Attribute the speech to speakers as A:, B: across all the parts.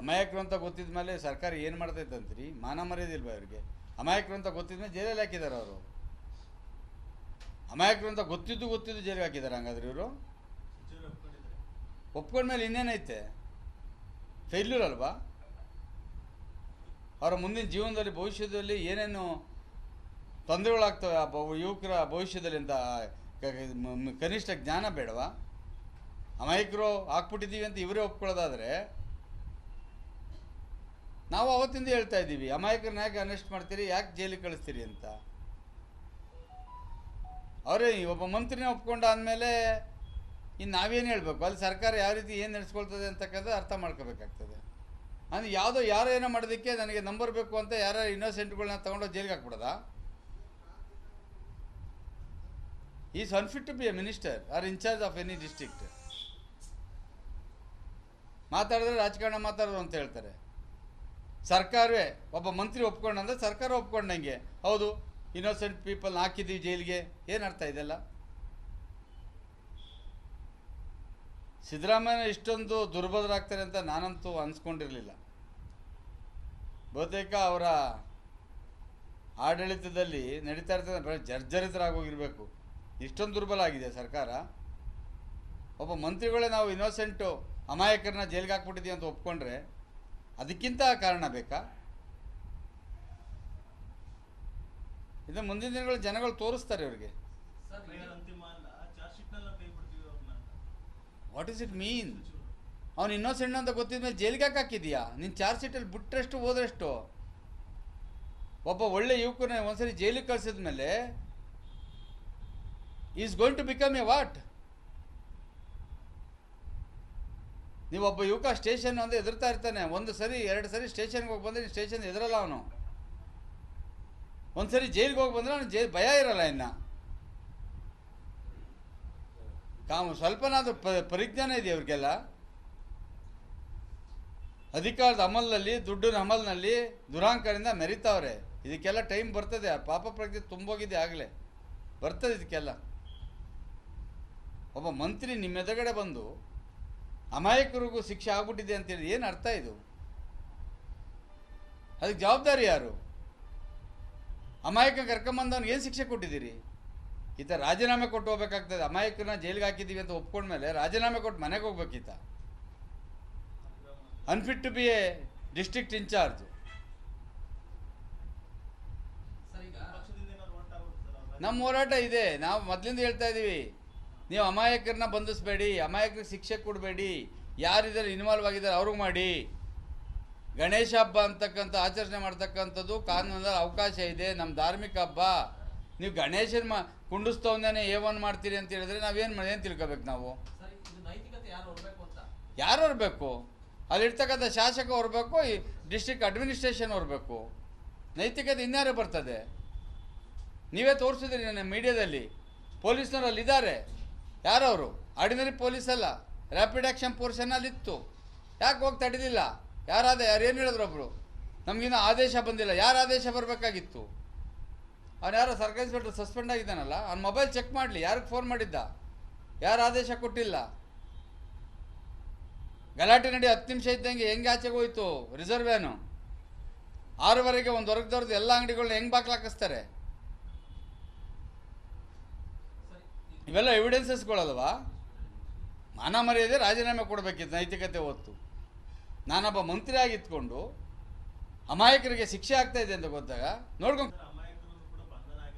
A: ಅಮಾಯಕರು ಅಂತ ಗೊತ್ತಿದ ಮೇಲೆ ಸರ್ಕಾರ ಏನು ಮಾಡ್ತೈತೆ ಅಂತೀರಿ? ಮಾನ ಮರ್ಯಾದಿಲ್ವ ಅವ್ರಿಗೆ? ಅಮಾಯಕರು ಅಂತ ಗೊತ್ತಿದ ಮೇಲೆ ಜೈಲಲ್ಲಿ ಹಾಕಿದ್ದಾರೆ ಅವರು. ಅಮಾಯಕರು ಅಂತ ಗೊತ್ತಿದ್ದು ಜೈಲಿಗೆ ಹಾಕಿದ್ದಾರೆ. ಹಂಗಾದ್ರೆ ಇವರು ಒಪ್ಕೊಂಡ್ಮೇಲೆ ಇನ್ನೇನೈತೆ? ಫೇಲ್ಯೂರ್ ಅಲ್ವಾ? ಅವರ ಮುಂದಿನ ಜೀವನದಲ್ಲಿ ಭವಿಷ್ಯದಲ್ಲಿ ಏನೇನು ತೊಂದರೆಗಳಾಗ್ತವೆ ಆ ಯುವಕರ ಭವಿಷ್ಯದಲ್ಲಿ ಅಂತ ಕನಿಷ್ಠ ಜ್ಞಾನ ಬೇಡವಾ? ಅಮಾಯಕರು ಹಾಕ್ಬಿಟ್ಟಿದ್ದೀವಿ ಅಂತ ಇವರೇ ಒಪ್ಕೊಳ್ಳೋದಾದರೆ, ನಾವು ಅವತ್ತಿಂದ ಹೇಳ್ತಾ ಇದ್ದೀವಿ ಅಮಾಯಕರನ್ನ ಯಾಕೆ ಅರೆಸ್ಟ್ ಮಾಡ್ತೀರಿ, ಯಾಕೆ ಜೈಲಿಗೆ ಕಳಿಸ್ತೀರಿ ಅಂತ. ಅವರೇ ಒಬ್ಬ ಮಂತ್ರಿನೇ ಒಪ್ಕೊಂಡಾದ್ಮೇಲೆ ಇನ್ನು ನಾವೇನು ಹೇಳಬೇಕು? ಅಲ್ಲಿ ಸರ್ಕಾರ ಯಾವ ರೀತಿ ಏನು ನಡೆಸ್ಕೊಳ್ತದೆ ಅಂತಕ್ಕಂಥ ಅರ್ಥ ಮಾಡ್ಕೋಬೇಕಾಗ್ತದೆ. ಅಂದರೆ ಯಾರೋ ಏನೋ ಮಾಡೋದಕ್ಕೆ ನನಗೆ ನಂಬರ್ ಬೇಕು ಅಂತ ಯಾರು ಇನ್ನೋಸೆಂಟ್ಗಳನ್ನ ತೊಗೊಂಡು ಜೈಲಿಗೆ ಹಾಕ್ಬಿಡೋದಾ? Is unfit to be a minister or in charge of any district. ಮಾತಾಡಿದ್ರೆ ರಾಜಕಾರಣ ಮಾತಾಡೋದು ಅಂತ ಹೇಳ್ತಾರೆ. ಸರ್ಕಾರವೇ ಒಬ್ಬ ಮಂತ್ರಿ ಒಪ್ಕೊಂಡಂದ್ರೆ ಸರ್ಕಾರ ಒಪ್ಕೊಂಡಂಗೆ, ಹೌದು ಇನ್ನೋಸೆಂಟ್ ಪೀಪಲ್ನ ಹಾಕಿದ್ದೀವಿ ಜೈಲಿಗೆ. ಏನು ಅರ್ಥ ಇದೆಲ್ಲ? ಸಿದ್ದರಾಮಯ್ಯ ಇಷ್ಟೊಂದು ದುರ್ಬಲರಾಗ್ತಾರೆ ಅಂತ ನಾನಂತೂ ಅನ್ಸ್ಕೊಂಡಿರಲಿಲ್ಲ. ಬಹುತೇಕ ಅವರ ಆಡಳಿತದಲ್ಲಿ ನಡೀತಾ ಇರ್ತದೆ ಜರ್ಜರಿತರಾಗೋಗಿರಬೇಕು. ಇಷ್ಟೊಂದು ದುರ್ಬಲ ಆಗಿದೆ ಸರ್ಕಾರ. ಒಬ್ಬ ಮಂತ್ರಿಗಳೇ ನಾವು ಇನ್ನೋಸೆಂಟು ಅಮಾಯಕರನ್ನ ಜೈಲಿಗೆ ಹಾಕ್ಬಿಟ್ಟಿದ್ದೀವಿ ಅಂತ ಒಪ್ಕೊಂಡ್ರೆ ಅದಕ್ಕಿಂತ ಕಾರಣ ಬೇಕಾ? ಇದು ಮುಂದಿನ ದಿನಗಳು ಜನಗಳು ತೋರಿಸ್ತಾರೆ ಇವರಿಗೆ. What is it mean? ಅವ್ನು ಇನ್ನೋಸೆಂಟ್ ಅಂತ ಗೊತ್ತಿದ ಮೇಲೆ ಜೈಲಿಗೆ ಯಾಕೆ ಹಾಕಿದೀಯಾ? ನಿನ್ನ ಚಾರ್ಜ್ ಶೀಟಲ್ಲಿ ಬಿಟ್ಟರೆಷ್ಟು ಹೋದ್ರೆಷ್ಟು? ಒಬ್ಬ ಒಳ್ಳೆ ಯುವಕರನ್ನ ಒಂದ್ಸರಿ ಜೈಲಿಗೆ ಕಳಿಸಿದ ಮೇಲೆ is going to become a what? ನೀವೊಬ್ಬ ಯುವಕ ಸ್ಟೇಷನ್ ಅಂತ ಎದುರ್ತಾ ಇರ್ತಾನೆ. ಒಂದು ಸರಿ 2 ಸರಿ ಸ್ಟೇಷನ್ಗೆ ಹೋಗಿ ಬಂದರೆ ಸ್ಟೇಷನ್ ಎದುರಲ್ಲ ಅವನು. ಒಂದು ಸರಿ ಜೈಲಿಗೆ ಹೋಗಿ ಬಂದರೆ ಅವನು ಭಯ ಇರಲ್ಲ. ಇನ್ನು ಸ್ವಲ್ಪನಾದ್ರೂ ಪರಿಜ್ಞಾನ ಇದೆ ಅವ್ರಿಗೆಲ್ಲ. ಅಧಿಕಾರದ ಅಮಲ್ನಲ್ಲಿ, ದುಡ್ಡಿನ ಅಮಲ್ನಲ್ಲಿ ದುರಾಂಕರದಿಂದ ಮೆರಿತಾವ್ರೆ. ಇದಕ್ಕೆಲ್ಲ ಟೈಮ್ ಬರ್ತದೆ. ಪಾಪ ಪ್ರಜ್ಞೆ ತುಂಬೋಗಿದೆ, ಆಗಲೇ ಬರ್ತದೆ ಇದಕ್ಕೆಲ್ಲ. ಒಬ್ಬ ಮಂತ್ರಿ ನಿಮ್ಮ ಎದುರುಗಡೆ ಬಂದು ಅಮಾಯಕರಿಗೂ ಶಿಕ್ಷೆ ಆಗ್ಬಿಟ್ಟಿದೆ ಅಂತೇಳಿ ಏನು ಅರ್ಥ ಇದು? ಅದಕ್ಕೆ ಜವಾಬ್ದಾರಿ ಯಾರು? ಅಮಾಯಕ ಕರ್ಕೊಂಬಂದವ್ನಿಗೆ ಏನು ಶಿಕ್ಷೆ ಕೊಟ್ಟಿದ್ದೀರಿ? ಈತ ರಾಜೀನಾಮೆ ಕೊಟ್ಟು ಹೋಗ್ಬೇಕಾಗ್ತದೆ. ಅಮಾಯಕರನ್ನ ಜೈಲಿಗೆ ಹಾಕಿದ್ದೀವಿ ಅಂತ ಒಪ್ಕೊಂಡ್ಮೇಲೆ ರಾಜೀನಾಮೆ ಕೊಟ್ಟು ಮನೆಗೆ ಹೋಗ್ಬೇಕೀತ. Unfit to be a district in charge. ನಮ್ಮ ಹೋರಾಟ ಇದೆ. ನಾವು ಮೊದಲಿಂದ ಹೇಳ್ತಾ ಇದ್ದೀವಿ, ನೀವು ಅಮಾಯಕರನ್ನ ಬಂಧಿಸಬೇಡಿ, ಅಮಾಯಕರಿಗೆ ಶಿಕ್ಷೆ ಕೊಡಬೇಡಿ, ಯಾರಿದ್ದಾರೆ ಇನ್ವಾಲ್ವ್ ಆಗಿದ್ದಾರೆ ಅವ್ರಿಗೆ ಮಾಡಿ. ಗಣೇಶ ಹಬ್ಬ ಅಂತಕ್ಕಂಥ ಆಚರಣೆ ಮಾಡ್ತಕ್ಕಂಥದ್ದು ಕಾನೂನಲ್ಲಿ ಅವಕಾಶ ಇದೆ, ನಮ್ಮ ಧಾರ್ಮಿಕ ಹಬ್ಬ. ನೀವು ಗಣೇಶನ ಕುಂಡಿಸ್ತವನ್ನೇ ಏವನ್ ಮಾಡ್ತೀರಿ ಅಂತ ಹೇಳಿದ್ರೆ ನಾವೇನು ತಿಳ್ಕೊಬೇಕು? ನಾವು ಯಾರು ಹೊರಬೇಕು? ಅಲ್ಲಿರ್ತಕ್ಕಂಥ ಶಾಸಕ ಹೊರಬೇಕು, ಈ ಡಿಸ್ಟ್ರಿಕ್ಟ್ ಅಡ್ಮಿನಿಸ್ಟ್ರೇಷನ್ ಹೊರಬೇಕು. ನೈತಿಕತೆ ಇನ್ಯಾರೇ ಬರ್ತದೆ? ನೀವೇ ತೋರಿಸಿದ್ರಿ ನನ್ನ ಮೀಡಿಯಾದಲ್ಲಿ. ಪೊಲೀಸ್ನವ್ರು ಅಲ್ಲಿದ್ದಾರೆ. ಯಾರವರು? ಆರ್ಡಿನರಿ ಪೊಲೀಸ್ ಅಲ್ಲ, ರ್ಯಾಪಿಡ್ ಆ್ಯಕ್ಷನ್ ಫೋರ್ಸನ್ನಲ್ಲಿತ್ತು. ಯಾಕೆ ಹೋಗಿ ತಡೆದಿಲ್ಲ? ಯಾರೇನು ಹೇಳಿದ್ರು? ಒಬ್ಬರು ನಮಗಿನ್ನೂ ಆದೇಶ ಬಂದಿಲ್ಲ. ಯಾರು ಆದೇಶ ಬರಬೇಕಾಗಿತ್ತು? ಅವ್ನು ಯಾರೋ ಸರ್ಕಾರಿ ಇನ್ಸ್ಪೆಕ್ಟರ್ ಸಸ್ಪೆಂಡ್ ಆಗಿದ್ದಾನಲ್ಲ, ಅವ್ನ ಮೊಬೈಲ್ ಚೆಕ್ ಮಾಡಲಿ. ಯಾರಿಗೆ ಫೋನ್ ಮಾಡಿದ್ದ? ಯಾರು ಆದೇಶ ಕೊಟ್ಟಿಲ್ಲ? ಗಲಾಟೆ ನಡಿ 10 ನಿಮಿಷ ಇದ್ದಂಗೆ ಹೆಂಗೆ ಆಚೆಗೆ ಹೋಯ್ತು ರಿಸರ್ವ್ ವ್ಯಾನು? 6:15 ಒಂದು ಹೊರಗ್ದವ್ರದ್ದು ಎಲ್ಲ ಅಂಗಡಿಗಳನ್ನ ಹೆಂಗೆ ಬಾಕ್ಲು ಹಾಕಿಸ್ತಾರೆ? ಇವೆಲ್ಲ ಎವಿಡೆನ್ಸಸ್ಗಳಲ್ವಾ? ಮಾನ ಮರ್ಯಾದೆ ರಾಜೀನಾಮೆ ಕೊಡಬೇಕಿತ್ತು ನೈತಿಕತೆ ಹೊತ್ತು. ನಾನೊಬ್ಬ ಮಂತ್ರಿ ಆಗಿತ್ಕೊಂಡು ಅಮಾಯಕರಿಗೆ ಶಿಕ್ಷೆ ಆಗ್ತಾ ಇದೆ ಅಂತ ಗೊತ್ತಾಗ ನೋಡ್ಕೊಂಡು,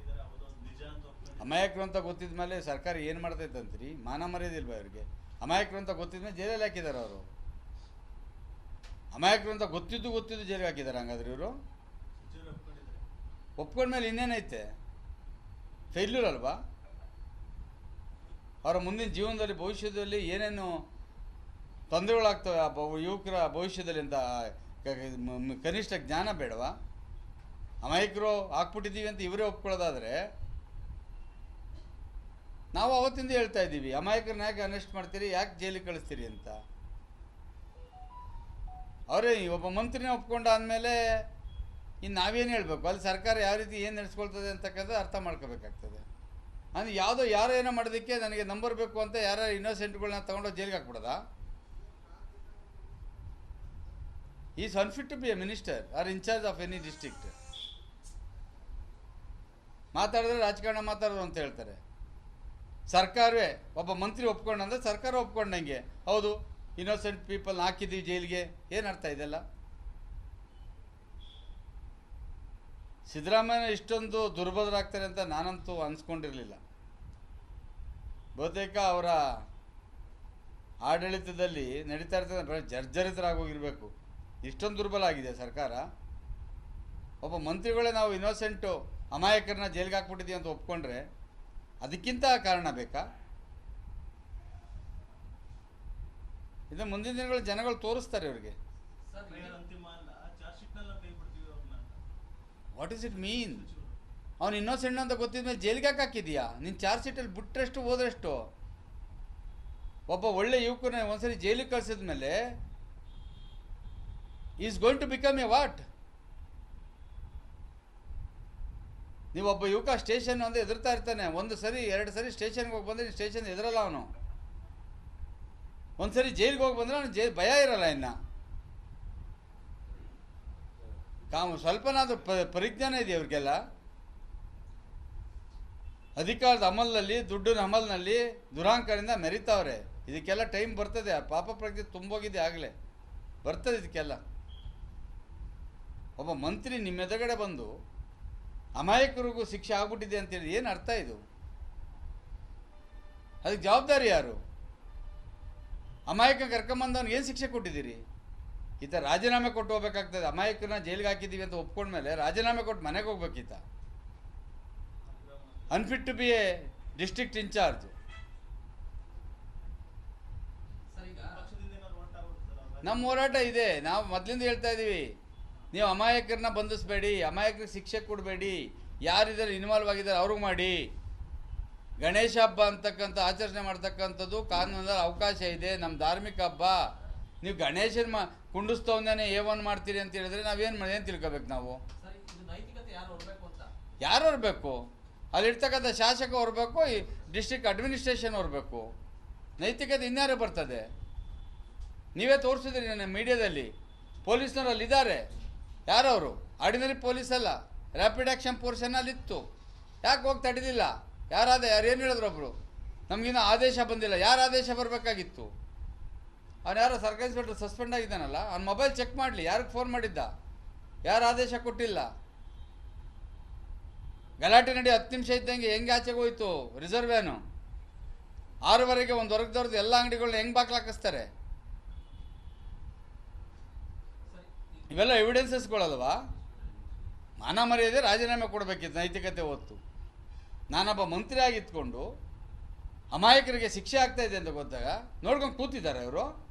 A: ಅಮಾಯಕರು ಅಂತ ಗೊತ್ತಿದ ಮೇಲೆ ಸರ್ಕಾರ ಏನು ಮಾಡ್ತೈತೆ ಅಂತೀರಿ? ಮಾನ ಮರ್ಯಾದಿಲ್ವ ಅವ್ರಿಗೆ? ಅಮಾಯಕರು ಅಂತ ಗೊತ್ತಿದ ಮೇಲೆ ಜೈಲಲ್ಲಿ ಹಾಕಿದ್ದಾರೆ ಅವರು. ಅಮಾಯಕರು ಅಂತ ಗೊತ್ತಿದ್ದು ಜೈಲಿಗೆ ಹಾಕಿದ್ದಾರೆ. ಹಂಗಾದ್ರೆ ಇವರು ಒಪ್ಕೊಂಡ್ಮೇಲೆ ಇನ್ನೇನೈತೆ? ಫೇಲ್ಯೂರ್ ಅಲ್ವಾ? ಅವರ ಮುಂದಿನ ಜೀವನದಲ್ಲಿ ಭವಿಷ್ಯದಲ್ಲಿ ಏನೇನು ತೊಂದರೆಗಳಾಗ್ತವೆ ಆ ಯುವಕರ ಭವಿಷ್ಯದಲ್ಲಿ ಅಂತ ಕನಿಷ್ಠ ಜ್ಞಾನ ಬೇಡವಾ? ಅಮಾಯಕರು ಹಾಕ್ಬಿಟ್ಟಿದ್ದೀವಿ ಅಂತ ಇವರೇ ಒಪ್ಕೊಳ್ಳೋದಾದರೆ, ನಾವು ಅವತ್ತಿಂದ ಹೇಳ್ತಾ ಇದ್ದೀವಿ ಅಮಾಯಕರನ್ನ ಯಾಕೆ ಅರೆಸ್ಟ್ ಮಾಡ್ತೀರಿ, ಯಾಕೆ ಜೈಲಿಗೆ ಕಳಿಸ್ತೀರಿ ಅಂತ. ಅವರೇ ಒಬ್ಬ ಮಂತ್ರಿನೇ ಒಪ್ಕೊಂಡಾದ್ಮೇಲೆ ಇನ್ನು ನಾವೇನು ಹೇಳಬೇಕು? ಅಲ್ಲಿ ಸರ್ಕಾರ ಯಾವ ರೀತಿ ಏನು ನಡೆಸ್ಕೊಳ್ತದೆ ಅಂತಕ್ಕಂಥ ಅರ್ಥ ಮಾಡ್ಕೋಬೇಕಾಗ್ತದೆ. ಅಂದರೆ ಯಾರೋ ಏನೋ ಮಾಡೋದಕ್ಕೆ ನನಗೆ ನಂಬರ್ ಬೇಕು ಅಂತ ಯಾರು ಇನ್ನೋಸೆಂಟ್ಗಳನ್ನ ತೊಗೊಂಡು ಜೈಲಿಗೆ ಹಾಕ್ಬಿಡೋದಾ? Is unfit to be a minister or in charge of any district. ಮಾತಾಡಿದ್ರೆ ರಾಜಕಾರಣ ಮಾತಾಡೋದು ಅಂತ ಹೇಳ್ತಾರೆ. ಸರ್ಕಾರವೇ ಒಬ್ಬ ಮಂತ್ರಿ ಒಪ್ಕೊಂಡಂದ್ರೆ ಸರ್ಕಾರ ಒಪ್ಕೊಂಡಂಗೆ. ಹೌದು, ಇನ್ನೋಸೆಂಟ್ ಪೀಪಲ್ ಹಾಕಿದ್ದೀವಿ ಜೈಲಿಗೆ. ಏನು ಅರ್ಥ ಇದೆಲ್ಲ? ಸಿದ್ದರಾಮಯ್ಯ ಇಷ್ಟೊಂದು ದುರ್ಬಲರಾಗ್ತಾರೆ ಅಂತ ನಾನಂತೂ ಅನ್ಸ್ಕೊಂಡಿರಲಿಲ್ಲ. ಬಹುತೇಕ ಅವರ ಆಡಳಿತದಲ್ಲಿ ನಡೀತಾ ಇರ್ತದೆ ಜರ್ಜರಿತರಾಗೋಗಿರಬೇಕು. ಇಷ್ಟೊಂದು ದುರ್ಬಲ ಆಗಿದೆ ಸರ್ಕಾರ. ಒಬ್ಬ ಮಂತ್ರಿಗಳೇ ನಾವು ಇನ್ನೋಸೆಂಟು ಅಮಾಯಕರನ್ನ ಜೈಲಿಗೆ ಹಾಕ್ಬಿಟ್ಟಿದ್ದೀವಿ ಅಂತ ಒಪ್ಕೊಂಡ್ರೆ ಅದಕ್ಕಿಂತ ಕಾರಣ ಬೇಕಾ? ಇದು ಮುಂದಿನ ದಿನಗಳು ಜನಗಳು ತೋರಿಸ್ತಾರೆ ಇವರಿಗೆ. What is it mean? ಅವ್ನು ಇನ್ನೋಸೆಂಟ್ ಅಂತ ಗೊತ್ತಿದ ಮೇಲೆ ಜೈಲಿಗೆ ಯಾಕೆ ಹಾಕಿದೀಯಾ? ನೀನು ಚಾರ್ಜ್ ಶೀಟಲ್ಲಿ ಬಿಟ್ಟರೆಷ್ಟು ಹೋದ್ರೆಷ್ಟು? ಒಬ್ಬ ಒಳ್ಳೆ ಯುವಕನ ಒಂದ್ಸರಿ ಜೈಲಿಗೆ ಕಳಿಸಿದ ಮೇಲೆ is going to become a what? ನೀವೊಬ್ಬ ಯುವಕ ಸ್ಟೇಷನ್ ಒಂದು ಎದುರ್ತಾ ಇರ್ತಾನೆ. ಒಂದು ಸರಿ ಎರಡು ಸರಿ ಸ್ಟೇಷನ್ಗೆ ಹೋಗಿ ಬಂದರೆ ಸ್ಟೇಷನ್ ಎದುರಲ್ಲ ಅವನು. ಒಂದು ಸರಿ ಜೈಲಿಗೆ ಹೋಗಿ ಬಂದರೆ ಅವನು ಭಯ ಇರಲ್ಲ. ಇನ್ನು ಸ್ವಲ್ಪನಾದ್ರೂ ಪರಿಜ್ಞಾನ ಇದೆ ಅವ್ರಿಗೆಲ್ಲ. ಅಧಿಕಾರದ ಅಮಲ್ನಲ್ಲಿ, ದುಡ್ಡಿನ ಅಮಲ್ನಲ್ಲಿ ದುರಾಂಕರದಿಂದ ಮೆರಿತಾವ್ರೆ. ಇದಕ್ಕೆಲ್ಲ ಟೈಮ್ ಬರ್ತದೆ. ಪಾಪ ಪ್ರಜ್ಞೆ ತುಂಬೋಗಿದೆ ಆಗಲೇ, ಬರ್ತದೆ ಇದಕ್ಕೆಲ್ಲ. ಒಬ್ಬ ಮಂತ್ರಿ ನಿಮ್ಮ ಎದುರುಗಡೆ ಬಂದು ಅಮಾಯಕರಿಗೂ ಶಿಕ್ಷೆ ಆಗ್ಬಿಟ್ಟಿದೆ ಅಂತೇಳಿ ಏನು ಅರ್ಥ ಇದು? ಅದಕ್ಕೆ ಜವಾಬ್ದಾರಿ ಯಾರು? ಅಮಾಯಕ ಕರ್ಕೊಂಬಂದವ್ನಿಗೆ ಏನು ಶಿಕ್ಷೆ ಕೊಟ್ಟಿದ್ದೀರಿ? ಈತ ರಾಜೀನಾಮೆ ಕೊಟ್ಟು ಹೋಗ್ಬೇಕಾಗ್ತದೆ. ಅಮಾಯಕರನ್ನ ಜೈಲಿಗೆ ಹಾಕಿದ್ದೀವಿ ಅಂತ ಒಪ್ಕೊಂಡ್ಮೇಲೆ ರಾಜೀನಾಮೆ ಕೊಟ್ಟು ಮನೆಗೆ ಹೋಗ್ಬೇಕೀತ. Unfit to be a district in charge. ನಮ್ಮ ಹೋರಾಟ ಇದೆ. ನಾವು ಮೊದಲಿಂದ ಹೇಳ್ತಾ ಇದ್ದೀವಿ, ನೀವು ಅಮಾಯಕರನ್ನ ಬಂಧಿಸಬೇಡಿ, ಅಮಾಯಕರಿಗೆ ಶಿಕ್ಷೆ ಕೊಡಬೇಡಿ, ಯಾರಿದ್ದಾರೆ ಇನ್ವಾಲ್ವ್ ಆಗಿದ್ದಾರೆ ಅವ್ರಿಗೆ ಮಾಡಿ. ಗಣೇಶ ಹಬ್ಬ ಅಂತಕ್ಕಂಥ ಆಚರಣೆ ಮಾಡ್ತಕ್ಕಂಥದ್ದು ಕಾನೂನಲ್ಲಿ ಅವಕಾಶ ಇದೆ. ನಮ್ಮ ಧಾರ್ಮಿಕ ಹಬ್ಬ. ನೀವು ಗಣೇಶನ ಕುಂಡಿಸ್ತವನ್ನೇ ಏವನ್ ಮಾಡ್ತೀರಿ ಅಂತ ಹೇಳಿದ್ರೆ ನಾವೇನು ತಿಳ್ಕೊಬೇಕು? ನಾವು ಯಾರು ಹೊರಬೇಕು? ಅಲ್ಲಿರ್ತಕ್ಕಂಥ ಶಾಸಕ ಹೊರಬೇಕು, ಈ ಡಿಸ್ಟ್ರಿಕ್ಟ್ ಅಡ್ಮಿನಿಸ್ಟ್ರೇಷನ್ ಹೊರಬೇಕು. ನೈತಿಕತೆ ಇನ್ಯಾರೇ ಬರ್ತದೆ? ನೀವೇ ತೋರಿಸಿದ್ರಿ ನನ್ನ ಮೀಡಿಯಾದಲ್ಲಿ. ಪೊಲೀಸ್ನವ್ರು ಅಲ್ಲಿದ್ದಾರೆ. ಯಾರವರು? ಆರ್ಡಿನರಿ ಪೊಲೀಸ್ ಅಲ್ಲ, ರ್ಯಾಪಿಡ್ ಆ್ಯಕ್ಷನ್ ಫೋರ್ಸನ್ನಲ್ಲಿತ್ತು. ಯಾಕೆ ಹೋಗಿ ತಡೆದಿಲ್ಲ? ಯಾರು ಏನು ಹೇಳಿದ್ರು? ಒಬ್ಬರು ನಮಗಿನ್ನೂ ಆದೇಶ ಬಂದಿಲ್ಲ. ಯಾರು ಆದೇಶ ಬರಬೇಕಾಗಿತ್ತು? ಅವ್ನು ಯಾರೋ ಸರ್ಕಾರಿ ಇನ್ಸ್ಪೆಕ್ಟರ್ ಸಸ್ಪೆಂಡ್ ಆಗಿದ್ದಾನಲ್ಲ, ಅವ್ನ ಮೊಬೈಲ್ ಚೆಕ್ ಮಾಡಲಿ. ಯಾರಿಗೆ ಫೋನ್ ಮಾಡಿದ್ದ? ಯಾರು ಆದೇಶ ಕೊಟ್ಟಿಲ್ಲ? ಗಲಾಟೆ ನಡಿ 10 ನಿಮಿಷ ಇದ್ದಂಗೆ ಹೆಂಗೆ ಆಚೆಗೆ ಹೋಯ್ತು ರಿಸರ್ವ್ ವ್ಯಾನು? 6:15 ಒಂದು ಹೊರಗ್ದವ್ರದ್ದು ಎಲ್ಲ ಅಂಗಡಿಗಳನ್ನ ಹೆಂಗೆ ಬಾಕ್ಲಾಕಿಸ್ತಾರೆ? ಇವೆಲ್ಲ ಎವಿಡೆನ್ಸಸ್ಗಳಲ್ವಾ? ಮಾನ ಮರ್ಯಾದೆ ರಾಜೀನಾಮೆ ಕೊಡಬೇಕಿತ್ತು ನೈತಿಕತೆ ಹೊತ್ತು. ನಾನೊಬ್ಬ ಮಂತ್ರಿ ಆಗಿತ್ಕೊಂಡು ಅಮಾಯಕರಿಗೆ ಶಿಕ್ಷೆ ಆಗ್ತಾ ಇದೆ ಅಂತ ಗೊತ್ತಾಗ ನೋಡ್ಕೊಂಡು ಕೂತಿದ್ದಾರೆ ಇವರು.